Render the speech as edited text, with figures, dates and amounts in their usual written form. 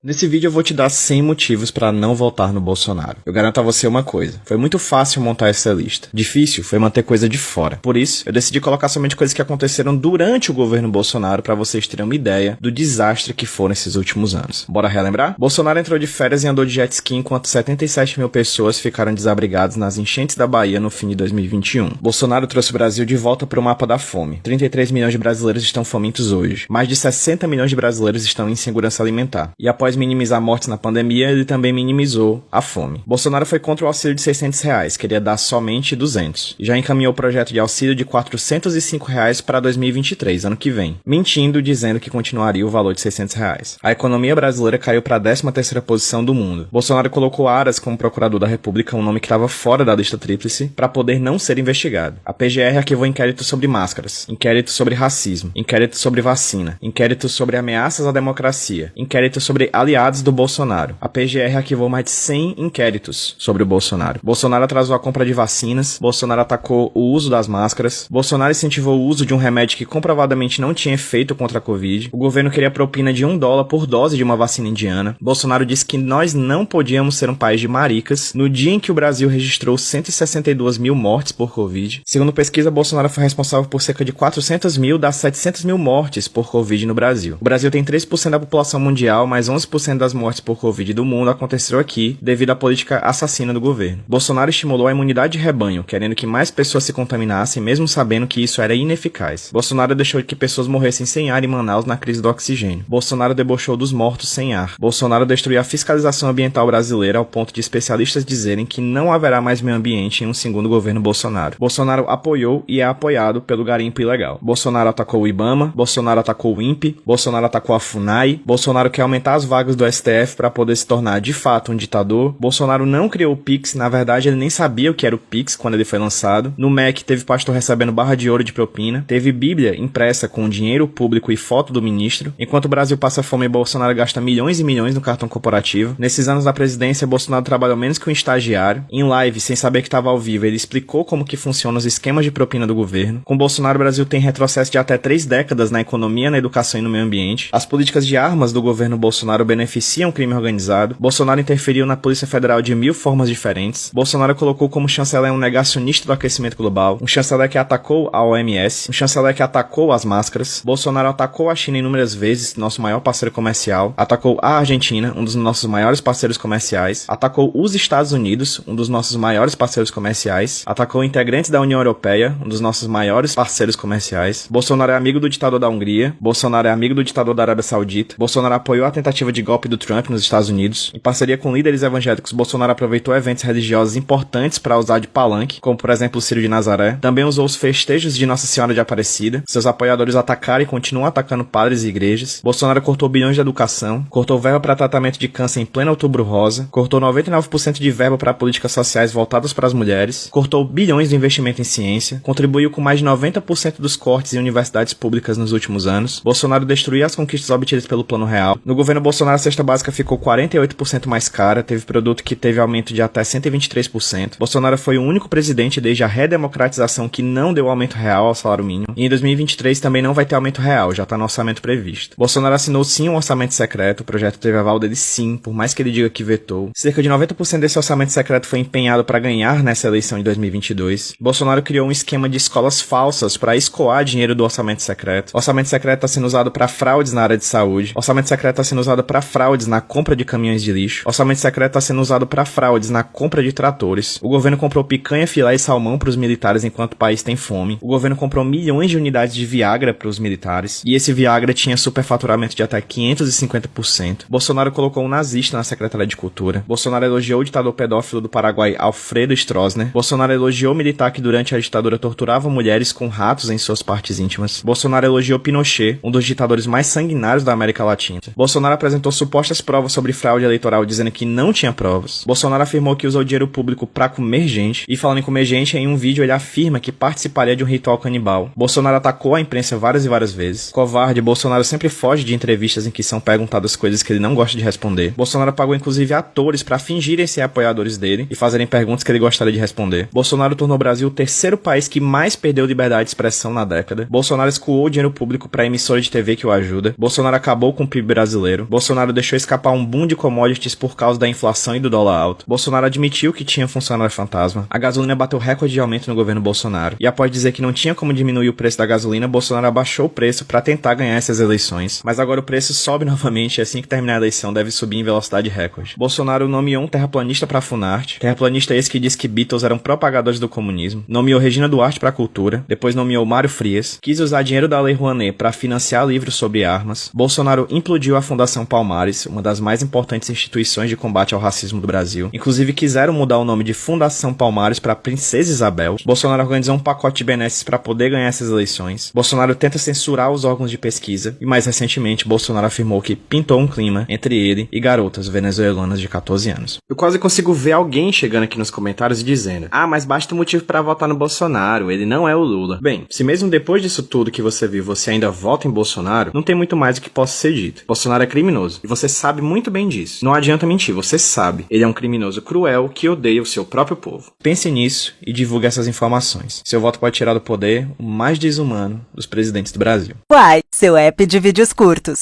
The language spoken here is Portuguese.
Nesse vídeo eu vou te dar 100 motivos para não votar no Bolsonaro. Eu garanto a você uma coisa, foi muito fácil montar essa lista. Difícil foi manter coisa de fora. Por isso, eu decidi colocar somente coisas que aconteceram durante o governo Bolsonaro para vocês terem uma ideia do desastre que foram esses últimos anos. Bora relembrar? Bolsonaro entrou de férias e andou de jet ski enquanto 77 mil pessoas ficaram desabrigadas nas enchentes da Bahia no fim de 2021. Bolsonaro trouxe o Brasil de volta para o mapa da fome. 33 milhões de brasileiros estão famintos hoje. Mais de 60 milhões de brasileiros estão em insegurança alimentar. E após minimizar mortes na pandemia, ele também minimizou a fome. Bolsonaro foi contra o auxílio de R$600, queria dar somente 200. E já encaminhou o projeto de auxílio de R$405 para 2023, ano que vem, mentindo, dizendo que continuaria o valor de R$600. A economia brasileira caiu para a 13ª posição do mundo. Bolsonaro colocou Aras como procurador da República, um nome que estava fora da lista tríplice, para poder não ser investigado. A PGR arquivou inquérito sobre máscaras, inquérito sobre racismo, inquérito sobre vacina, inquérito sobre ameaças à democracia, inquérito sobre aliados do Bolsonaro. A PGR arquivou mais de 100 inquéritos sobre o Bolsonaro. Bolsonaro atrasou a compra de vacinas, Bolsonaro atacou o uso das máscaras, Bolsonaro incentivou o uso de um remédio que comprovadamente não tinha efeito contra a Covid, o governo queria propina de $1 por dose de uma vacina indiana, Bolsonaro disse que nós não podíamos ser um país de maricas no dia em que o Brasil registrou 162 mil mortes por Covid. Segundo pesquisa, Bolsonaro foi responsável por cerca de 400 mil das 700 mil mortes por Covid no Brasil. O Brasil tem 3% da população mundial, mas 11% das mortes por Covid do mundo aconteceram aqui devido à política assassina do governo. Bolsonaro estimulou a imunidade de rebanho, querendo que mais pessoas se contaminassem, mesmo sabendo que isso era ineficaz. Bolsonaro deixou que pessoas morressem sem ar em Manaus na crise do oxigênio. Bolsonaro debochou dos mortos sem ar. Bolsonaro destruiu a fiscalização ambiental brasileira ao ponto de especialistas dizerem que não haverá mais meio ambiente em um segundo governo Bolsonaro. Bolsonaro apoiou e é apoiado pelo garimpo ilegal. Bolsonaro atacou o IBAMA, Bolsonaro atacou o INPE, Bolsonaro atacou a FUNAI, Bolsonaro quer aumentar as vagas do STF para poder se tornar de fato um ditador. Bolsonaro não criou o Pix, na verdade ele nem sabia o que era o Pix quando ele foi lançado. No MEC teve pastor recebendo barra de ouro de propina, teve Bíblia impressa com dinheiro público e foto do ministro. Enquanto o Brasil passa fome, Bolsonaro gasta milhões e milhões no cartão corporativo. Nesses anos da presidência, Bolsonaro trabalhou menos que um estagiário. Em live, sem saber que estava ao vivo, ele explicou como que funcionam os esquemas de propina do governo. Com Bolsonaro, o Brasil tem retrocesso de até 3 décadas na economia, na educação e no meio ambiente. As políticas de armas do governo Bolsonaro beneficiam o crime organizado. Bolsonaro interferiu na Polícia Federal de 1000 formas diferentes. Bolsonaro colocou como chanceler um negacionista do aquecimento global, um chanceler que atacou a OMS, um chanceler que atacou as máscaras. Bolsonaro atacou a China inúmeras vezes, nosso maior parceiro comercial, atacou a Argentina, um dos nossos maiores parceiros comerciais, atacou os Estados Unidos, um dos nossos maiores parceiros comerciais, atacou integrantes da União Europeia, um dos nossos maiores parceiros comerciais. Bolsonaro é amigo do ditador da Hungria, Bolsonaro é amigo do ditador da Arábia Saudita, Bolsonaro apoiou a tentativa de golpe do Trump nos Estados Unidos. Em parceria com líderes evangélicos, Bolsonaro aproveitou eventos religiosos importantes para usar de palanque, como por exemplo o Círio de Nazaré. Também usou os festejos de Nossa Senhora de Aparecida. Seus apoiadores atacaram e continuam atacando padres e igrejas. Bolsonaro cortou bilhões de educação, cortou verba para tratamento de câncer em pleno Outubro Rosa, cortou 99% de verba para políticas sociais voltadas para as mulheres, cortou bilhões de investimento em ciência, contribuiu com mais de 90% dos cortes em universidades públicas nos últimos anos. Bolsonaro destruiu as conquistas obtidas pelo Plano Real. No governo Bolsonaro, a cesta básica ficou 48% mais cara, teve produto que teve aumento de até 123%. Bolsonaro foi o único presidente desde a redemocratização que não deu aumento real ao salário mínimo. E em 2023 também não vai ter aumento real, já está no orçamento previsto. Bolsonaro assinou sim um orçamento secreto, o projeto teve aval dele sim, por mais que ele diga que vetou. Cerca de 90% desse orçamento secreto foi empenhado para ganhar nessa eleição de 2022. Bolsonaro criou um esquema de escolas falsas para escoar dinheiro do orçamento secreto. O orçamento secreto está sendo usado para fraudes na área de saúde. O orçamento secreto está sendo usado para fraudes na compra de caminhões de lixo. O orçamento secreto está sendo usado para fraudes na compra de tratores. O governo comprou picanha, filé e salmão para os militares enquanto o país tem fome. O governo comprou milhões de unidades de Viagra para os militares. E esse Viagra tinha superfaturamento de até 550%. Bolsonaro colocou um nazista na Secretaria de Cultura. Bolsonaro elogiou o ditador pedófilo do Paraguai, Alfredo Stroessner. Bolsonaro elogiou o militar que durante a ditadura torturava mulheres com ratos em suas partes íntimas. Bolsonaro elogiou Pinochet, um dos ditadores mais sanguinários da América Latina. Bolsonaro apresentou supostas provas sobre fraude eleitoral dizendo que não tinha provas. Bolsonaro afirmou que usou dinheiro público para comer gente. E falando em comer gente, em um vídeo ele afirma que participaria de um ritual canibal. Bolsonaro atacou a imprensa várias e várias vezes. Covarde, Bolsonaro sempre foge de entrevistas em que são perguntadas coisas que ele não gosta de responder. Bolsonaro pagou inclusive atores para fingirem ser apoiadores dele e fazerem perguntas que ele gostaria de responder. Bolsonaro tornou o Brasil o terceiro país que mais perdeu liberdade de expressão na década. Bolsonaro escoou dinheiro público para emissora de TV que o ajuda. Bolsonaro acabou com o PIB brasileiro. Bolsonaro Bolsonaro deixou escapar um boom de commodities por causa da inflação e do dólar alto. Bolsonaro admitiu que tinha funcionário fantasma. A gasolina bateu recorde de aumento no governo Bolsonaro. E após dizer que não tinha como diminuir o preço da gasolina, Bolsonaro abaixou o preço para tentar ganhar essas eleições. Mas agora o preço sobe novamente e assim que terminar a eleição deve subir em velocidade recorde. Bolsonaro nomeou um terraplanista para a Funarte. Terraplanista esse que disse que Beatles eram propagadores do comunismo. Nomeou Regina Duarte para a cultura. Depois nomeou Mário Frias. Quis usar dinheiro da Lei Rouanet para financiar livros sobre armas. Bolsonaro implodiu a Fundação Palmares, uma das mais importantes instituições de combate ao racismo do Brasil. Inclusive quiseram mudar o nome de Fundação Palmares para Princesa Isabel. Bolsonaro organizou um pacote de benesses para poder ganhar essas eleições. Bolsonaro tenta censurar os órgãos de pesquisa. E mais recentemente, Bolsonaro afirmou que pintou um clima entre ele e garotas venezuelanas de 14 anos. Eu quase consigo ver alguém chegando aqui nos comentários e dizendo: ah, mas basta um motivo para votar no Bolsonaro, ele não é o Lula. Bem, se mesmo depois disso tudo que você viu, você ainda vota em Bolsonaro, não tem muito mais o que possa ser dito. Bolsonaro é criminoso. E você sabe muito bem disso. Não adianta mentir, você sabe. Ele é um criminoso cruel que odeia o seu próprio povo. Pense nisso e divulgue essas informações. Seu voto pode tirar do poder o mais desumano dos presidentes do Brasil. Uai, seu app de vídeos curtos.